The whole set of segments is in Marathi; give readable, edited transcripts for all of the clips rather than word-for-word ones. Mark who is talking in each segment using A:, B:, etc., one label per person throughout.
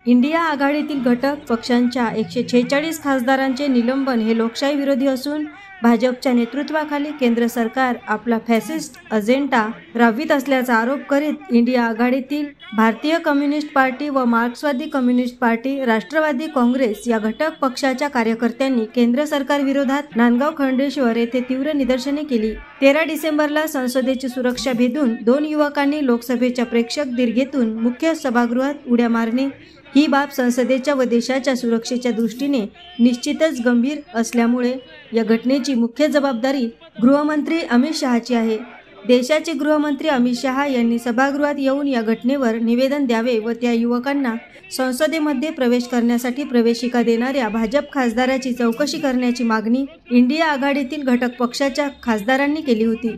A: इंडिया आघाडीतील घटक पक्षांच्या 146 खासदारांचे निलंबन हे लोकशाही विरोधी असून भाजपच्या नेतृत्वाखाली केंद्र सरकार आपला फॅसिस्ट अजेंडा राबवित असल्याचा आरोप करीत इंडिया आघाडीतील भारतीय कम्युनिस्ट पार्टी व मार्क्सवादी कम्युनिस्ट पार्टी, राष्ट्रवादी काँग्रेस या घटक पक्षाच्या कार्यकर्त्यांनी केंद्र सरकार विरोधात नांदगाव खंडेश्वर येथे तीव्र निदर्शने केली। 13 डिसेंबरला संसदेची सुरक्षा भेदून 2 युवकांनी लोकसभेच्या प्रेक्षक दीर्घेतून मुख्य सभागृहात उड्या मारणे ही बाब संसदेच्या व देशाच्या सुरक्षेच्या दृष्टीने निश्चितच गंभीर असल्यामुळे या घटनेची मुख्य जबाबदारी गृहमंत्री अमित शहाची आहे। देशाचे गृहमंत्री अमित शहा यांनी सभागृहात येऊन या घटनेवर निवेदन द्यावे व त्या युवकांना संसदेमध्ये प्रवेश करण्यासाठी प्रवेशिका देणाऱ्या भाजप खासदाराची चौकशी करण्याची मागणी इंडिया आघाडीतील घटक पक्षाच्या खासदारांनी केली होती।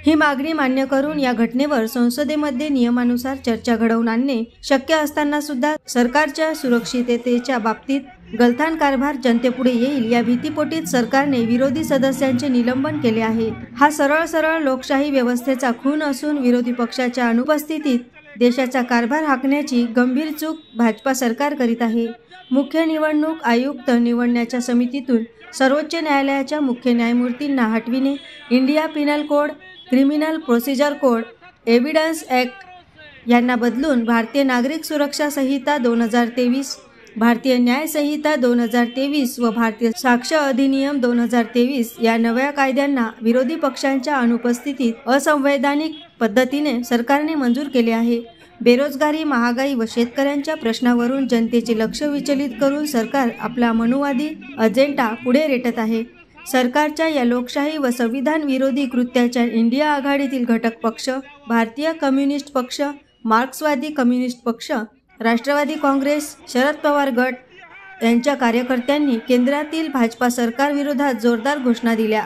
A: ही मागणी मान्य करून या घटनेवर संसदेमध्ये नियमानुसार चर्चा घडवून आणणे शक्य असताना सुद्धा सरकारच्या सुरक्षिततेच्या बाबतीत गलथान कारभार जनतेपुढे येईल या भीतीपोटीत सरकारने विरोधी सदस्यांचे निलंबन केले आहे। हा सरळ लोकशाही व्यवस्थेचा खून असून विरोधी पक्षाच्या अनुपस्थितीत देशाचा कारभार हाकण्याची गंभीर चूक भाजपा सरकार करीत आहे। मुख्य निवडणूक आयुक्त निवडण्याच्या समितीतून सर्वोच्च न्यायालयाच्या मुख्य न्यायमूर्तींना हटविणे, India penal code, criminal procedure code, evidence act यांना बदलून भारतीय नागरिक सुरक्षा संहिता 2023, भारतीय न्याय संहिता 2023 व भारतीय साक्ष अधिनियम 2023 या नव्या कायद्यांना विरोधी पक्षांच्या अनुपस्थितीत असंवैधानिक पद्धतीने सरकारने मंजूर केले आहे। बेरोजगारी, महागाई व शेतकऱ्यांच्या प्रश्नावरून जनतेचे लक्ष विचलित करून सरकार आपला मनुवादी अजेंडा पुढे रेटत आहे। सरकारच्या या लोकशाही व संविधान विरोधी कृत्याच्या इंडिया आघाडीतील घटक पक्ष, भारतीय कम्युनिस्ट पक्ष, मार्क्सवादी कम्युनिस्ट पक्ष, राष्ट्रवादी काँग्रेस, शरद पवार गट यांच्या कार्यकर्त्यांनी केंद्रातील भाजपा सरकार विरोधात जोरदार घोषणा दिल्या।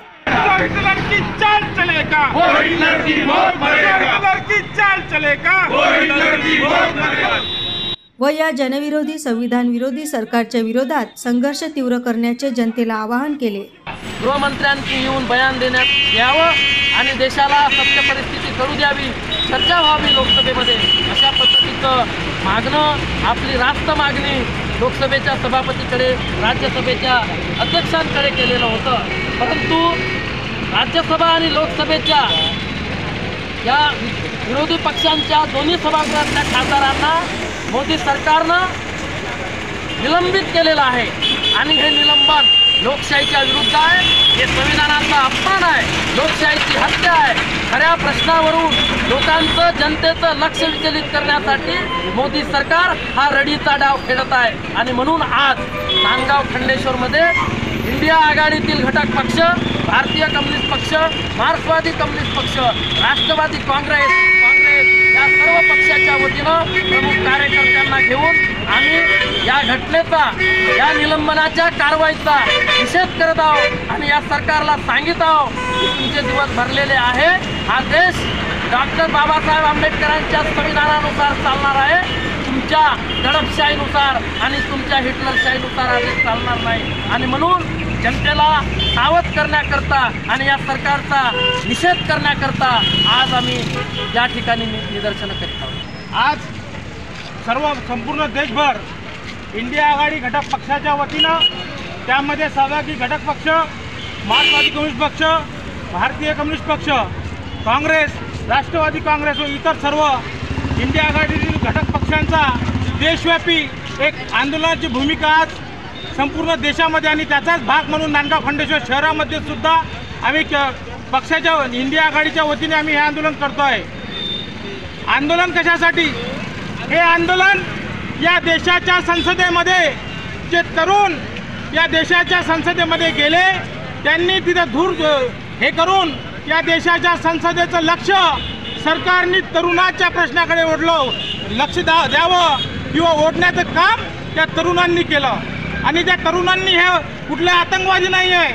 A: व या जनविरोधी संविधान विरोधी सरकारच्या विरोधात संघर्ष तीव्र करण्याचे जनतेला आवाहन केले।
B: गृहमंत्र्यांनी येऊन बयान देण्यात यावं आणि देशाला सत्य परिस्थिती करू द्यावी, चर्चा व्हावी लोकसभेमध्ये, अशा पद्धतीचं मागणं आपली रास्त मागणी लोकसभेच्या सभापतीकडे, राज्यसभेच्या अध्यक्षांकडे केलेलं होतं। परंतु राज्यसभा आणि लोकसभेच्या या विरोधी पक्षांच्या दोन्ही सभागृहातल्या खासदारांना मोदी सरकारनं निलंबित केलेलं आहे आणि हे निलंबन लोकशाहीच्या विरुद्ध आहे, हे संविधानाचा अपमान आहे, लोकशाहीची हत्या आहे। खऱ्या प्रश्नावरून लोकांचं, जनतेचं लक्ष विचलित करण्यासाठी मोदी सरकार हा रडीचा डाव खेळत आहे आणि म्हणून आज नांदगाव खंडेश्वरमध्ये इंडिया आघाडीतील घटक पक्ष, भारतीय कम्युनिस्ट पक्ष, मार्क्सवादी कम्युनिस्ट पक्ष, राष्ट्रवादी काँग्रेस या सर्व पक्षाच्या वतीनं प्रमुख कार्यकर्त्यांना घेऊन आम्ही या घटनेचा, या निलंबनाच्या कारवाईचा निषेध करत आहोत आणि या सरकारला सांगित आहोत की तुमचे दिवस भरलेले आहे। हा देश डॉक्टर बाबासाहेब आंबेडकरांच्या संविधानानुसार चालणार आहे, तुमच्या दडपशाहीनुसार आणि तुमच्या हिटलरशाहीनुसार हा देश चालणार नाही आणि म्हणून जनतेला सावध करण्याकरता आणि या सरकारचा निषेध करण्याकरता आज आम्ही या ठिकाणी निदर्शनं करीत आहोत।
C: आज संपूर्ण देशभर इंडिया आघाडी घटक पक्षाच्या वतीनं, त्यामध्ये सहभागी घटक पक्ष, मार्क्सवादी कम्युनिस्ट पक्ष, भारतीय कम्युनिस्ट पक्ष, काँग्रेस, राष्ट्रवादी काँग्रेस व इतर सर्व इंडिया आघाडीतील घटक पक्षांचा देशव्यापी एक आंदोलनाची भूमिका आज संपूर्ण देशामध्ये आणि त्याचाच भाग म्हणून नांदगाव खंडेश्वर शहरामध्ये सुद्धा आम्ही पक्षाच्या इंडिया आघाडीच्या वतीने आम्ही हे आंदोलन करतो आहे। आंदोलन कशासाठी? हे आंदोलन या देशाच्या संसदेमध्ये जे तरुण या देशाच्या संसदेमध्ये गेले, त्यांनी तिथे धूर हे करून या देशाच्या संसदेचं लक्ष सरकारने तरुणाच्या प्रश्नाकडे ओढलं, लक्ष द्यावं किंवा ओढण्याचं काम त्या तरुणांनी केलं आणि त्या तरुणांनी हे कुठले आतंकवादी नाही आहे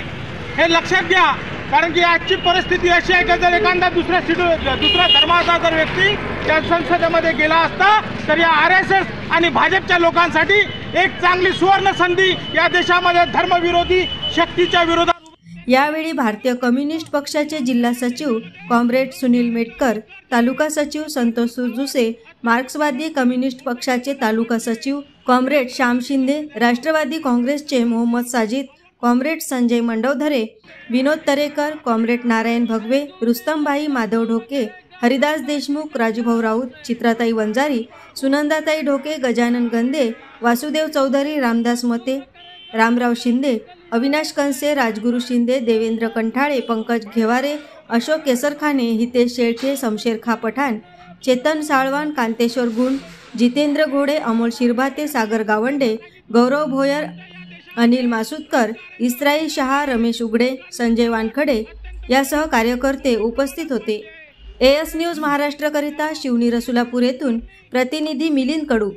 C: हे लक्षात घ्या। कारण की आजची परिस्थिती अशी आहे की जर एखादा दुसऱ्या धर्माचा जर व्यक्ती त्या संसदेमध्ये गेला असता तर या RSS आणि भाजपच्या लोकांसाठी एक चांगली सुवर्ण संधी या देशामध्ये धर्मविरोधी शक्तीच्या विरोधात
A: यावेळी भारतीय कम्युनिस्ट पक्षाचे जिल्हा सचिव कॉम्रेड सुनील मेटकर, तालुका सचिव संतोष सुरजुसे, मार्क्सवादी कम्युनिस्ट पक्षाचे तालुका सचिव कॉम्रेड श्याम शिंदे, राष्ट्रवादी काँग्रेसचे मोहम्मद साजिद, कॉम्रेड संजय मंडवधरे, विनोद तरेकर, कॉम्रेड नारायण भगवे, रुस्तमभाई माधव ढोके, हरिदास देशमुख, राजूभाऊ राऊत, चित्राताई वंजारी, सुनंदाताई ढोके, गजानन गंदे, वासुदेव चौधरी, रामदास मते, रामराव शिंदे, अविनाश कंसे, राजगुरू शिंदे, देवेंद्र कंठाळे, पंकज घेवारे, अशोक केसरखाने, हितेश शेळके, शमशेर खा पठाण, चेतन साळवान, कांतेश्वर गुण, जितेंद्र घोडे, अमोल शिरभाते, सागर गावंडे, गौरव भोयर, अनिल मासुदकर, इस्राईल शहा, रमेश उघडे, संजय वानखडे यासह कार्यकर्ते उपस्थित होते. AS न्यूज महाराष्ट्रकरिता शिवनी रसुलापूर येथून प्रतिनिधी मिलिंद कडू.